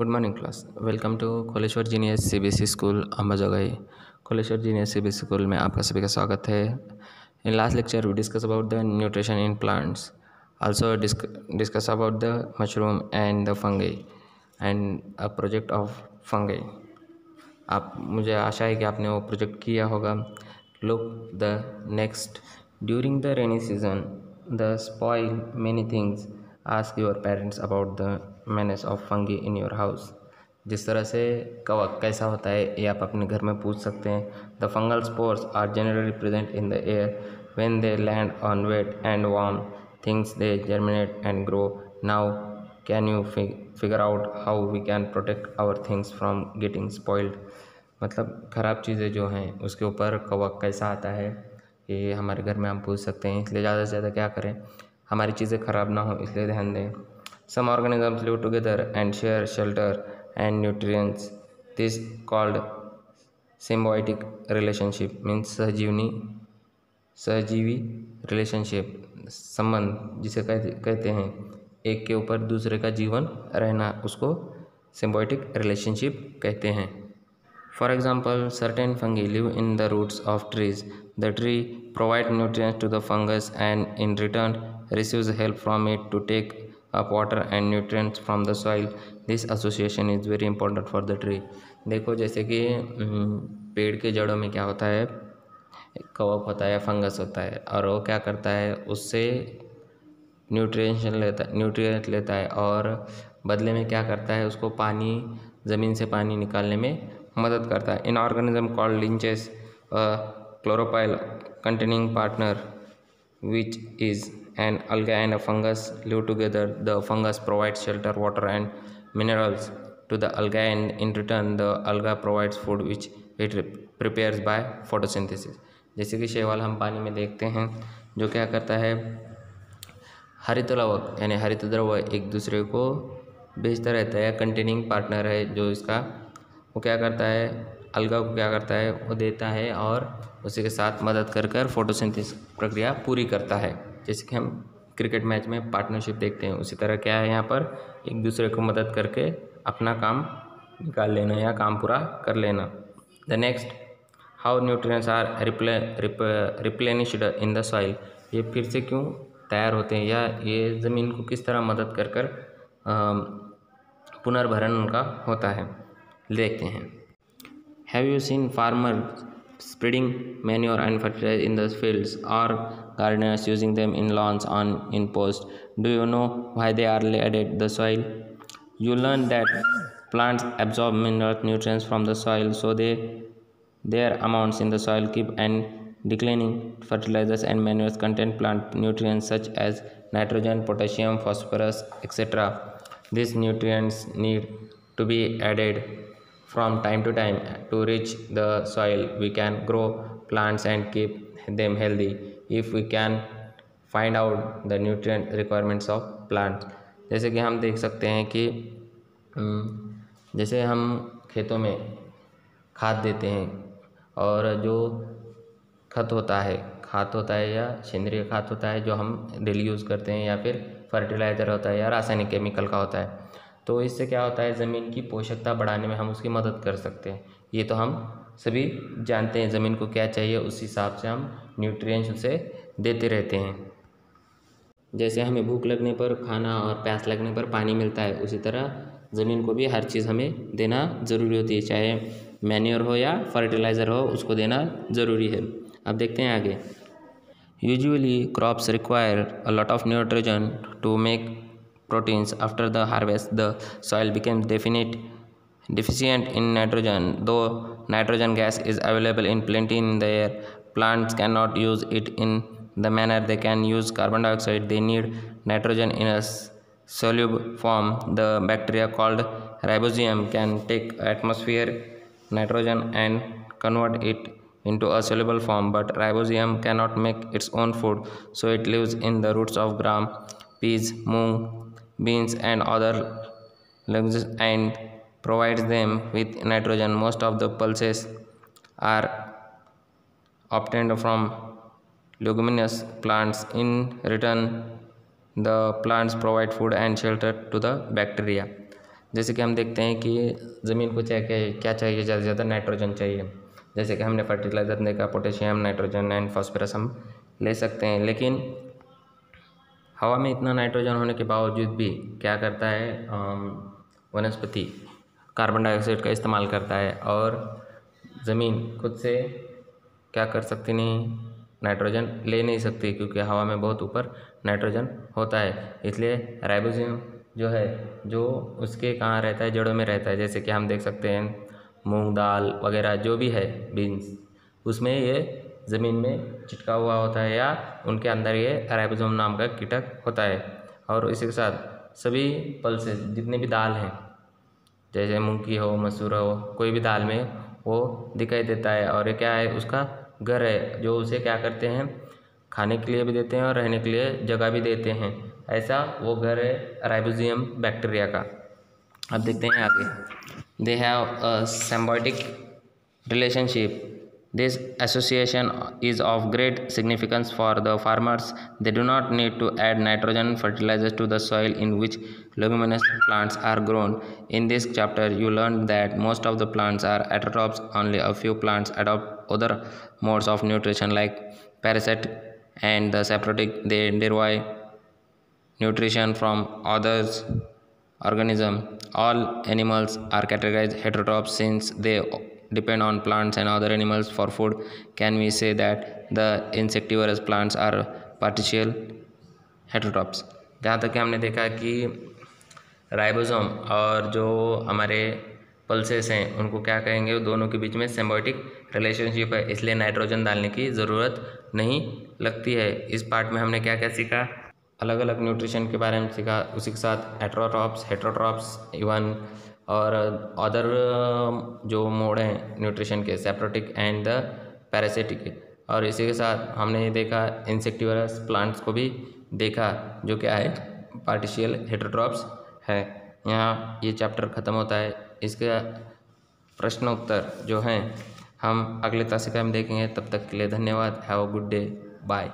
Good morning class. Welcome to Koleshwar genius CBSE school Ambajogai. Koleshwar genius CBSE school में आपका सभी का स्वागत है। In last lecture we discuss about the nutrition in plants, also discuss about the mushroom and the fungi and a project of fungi. आप मुझे आशा है कि आपने वो प्रोजेक्ट किया होगा। Look the next during the rainy season the spoil many things, ask your parents about the manage of fungi in your house. जिस तरह से कवक कैसा होता है ये आप अपने घर में पूछ सकते हैं। The fungal spores are generally present in the air when they land on wet and warm things, they germinate and grow. Now can you figure out how we can protect our things from getting spoiled. मतलब ख़राब चीज़ें जो हैं उसके ऊपर कवक कैसा आता है ये हमारे घर में हम पूछ सकते हैं। इसलिए ज़्यादा से ज़्यादा क्या करें, हमारी चीज़ें ख़राब ना हो इसलिए ध्यान दें। Some organisms live together and share shelter and nutrients. This called symbiotic relationship means सहजीवी रिलेशनशिप, संबंध जिसे कहते हैं एक के ऊपर दूसरे का जीवन रहना, उसको symbiotic relationship कहते हैं। For example, certain fungi live in the roots of trees. The tree provides nutrients to the fungus and in return receives help from it to take up water and nutrients from the soil. This association is very important for the tree. देखो जैसे कि पेड़ के जड़ों में क्या होता है, कवक होता है, फंगस होता है, और वो क्या करता है, उससे न्यूट्रिएंट लेता है और बदले में क्या करता है, उसको पानी, ज़मीन से पानी निकालने में मदद करता है। In organism called lichens chlorophyll containing partner which is an alga and a fungus live together. The fungus provides shelter, water and minerals to the alga, and in return the alga provides food which it prepares by photosynthesis. जैसे कि शैवाल हम पानी में देखते हैं जो क्या करता है, हरित लवक यानी हरित द्रव्य एक दूसरे को बेचता रहता है, कंटेनिंग पार्टनर है जो इसका, वो क्या करता है, अलगा को क्या करता है, वो देता है और उसी के साथ मदद कर कर फोटोसिंथेसिस प्रक्रिया पूरी करता है। जैसे कि हम क्रिकेट मैच में पार्टनरशिप देखते हैं, उसी तरह क्या है, यहाँ पर एक दूसरे को मदद करके अपना काम निकाल लेना या काम पूरा कर लेना। The next, how nutrients are replenished in the soil. ये फिर से क्यों तैयार होते हैं या ये ज़मीन को किस तरह मदद कर कर पुनर्भरण उनका होता है, देखते हैं। Have you seen farmers spreading manure and fertilizer in the fields, or gardeners using them in lawns in posts? Do you know why they are laid at the soil? You learn that plants absorb mineral nutrients from the soil, so their amounts in the soil keep and declining. Fertilizers and manures contain plant nutrients such as nitrogen, potassium, phosphorus, etc. These nutrients need to be added from time to time to reach the soil. We can grow plants and keep them healthy if we can find out the nutrient requirements of plants. जैसे कि हम देख सकते हैं कि जैसे हम खेतों में खाद देते हैं और जो खाद होता है या सेंद्रीय खाद होता है जो हम डेली यूज़ करते हैं, या फिर फर्टिलाइज़र होता है या रासायनिक केमिकल का होता है, तो इससे क्या होता है, ज़मीन की पोषकता बढ़ाने में हम उसकी मदद कर सकते हैं। ये तो हम सभी जानते हैं, ज़मीन को क्या चाहिए उस हिसाब से हम न्यूट्रिएंट्स उसे देते रहते हैं। जैसे हमें भूख लगने पर खाना और प्यास लगने पर पानी मिलता है, उसी तरह ज़मीन को भी हर चीज़ हमें देना ज़रूरी होती है, चाहे मैन्योर हो या फर्टिलाइज़र हो, उसको देना ज़रूरी है। अब देखते हैं आगे। Usually crops require a lot of nitrogen to make proteins. After the harvest, the soil becomes deficient in nitrogen. Though nitrogen gas is available in plenty in the air, plants cannot use it in the manner they can use carbon dioxide. They need nitrogen in a soluble form. The bacteria called ribosome can take atmospheric nitrogen and convert it into a soluble form, but ribosome cannot make its own food, so it lives in the roots of gram, peas, moong, beans and other legumes and provides them with nitrogen. Most of the pulses are obtained from leguminous plants. In return, the plants provide food and shelter to the bacteria. जैसे कि हम देखते हैं कि ज़मीन को क्या चाहिए, ज़्यादा से ज़्यादा नाइट्रोजन चाहिए। जैसे कि हमने फर्टिलाइज़र देखा, पोटेशियम, नाइट्रोजन एंड फॉस्फोरस हम ले सकते हैं, लेकिन हवा में इतना नाइट्रोजन होने के बावजूद भी क्या करता है वनस्पति कार्बन डाइऑक्साइड का इस्तेमाल करता है और ज़मीन खुद से क्या कर सकती नहीं, नाइट्रोजन ले नहीं सकती, क्योंकि हवा में बहुत ऊपर नाइट्रोजन होता है। इसलिए राइबोसोम जो है, जो उसके कहाँ रहता है, जड़ों में रहता है। जैसे कि हम देख सकते हैं मूंग दाल वगैरह जो भी है, बीन्स, उसमें ये ज़मीन में चिटका हुआ होता है या उनके अंदर ये राइबोसोम नाम का कीटक होता है। और इसी के साथ सभी पल्सेस, जितने भी दाल हैं, जैसे मूंग की हो, मसूर हो, कोई भी दाल में वो दिखाई देता है। और ये क्या है, उसका घर है, जो उसे क्या करते हैं, खाने के लिए भी देते हैं और रहने के लिए जगह भी देते हैं। ऐसा वो घर है राइबोसोम बैक्टीरिया का। अब देखते हैं आगे। They have a symbiotic relationship. This association is of great significance for the farmers. They do not need to add nitrogen fertilizers to the soil in which leguminous plants are grown. In this chapter, you learned that most of the plants are heterotrophs. Only a few plants adopt other modes of nutrition like parasitic and the saprotic. They derive nutrition from others organism. All animals are categorized heterotrophs since they depend on plants and other animals for food. Can we say that the insectivorous plants are partial heterotrophs? जहाँ तक कि हमने देखा कि ribosome और जो हमारे pulses हैं उनको क्या कहेंगे, दोनों के बीच में सिम्बायोटिक रिलेशनशिप है, इसलिए नाइट्रोजन डालने की ज़रूरत नहीं लगती है। इस पार्ट में हमने क्या क्या सीखा, अलग अलग न्यूट्रिशन के बारे में सीखा, उसी के साथ हेटेरोट्रॉप्स इवन और अदर जो मोड हैं न्यूट्रिशन के, सेप्रोटिक एंड द पैरासिटिक। और इसी के साथ हमने ये देखा इंसेक्टिवरस प्लांट्स को भी देखा, जो क्या है पार्टिशियल हेटेरोट्रॉप्स है। यहाँ ये चैप्टर ख़त्म होता है। इसका प्रश्न उत्तर जो हैं हम अगले तासिका में देखेंगे। तब तक के लिए धन्यवाद। Have a good day, bye.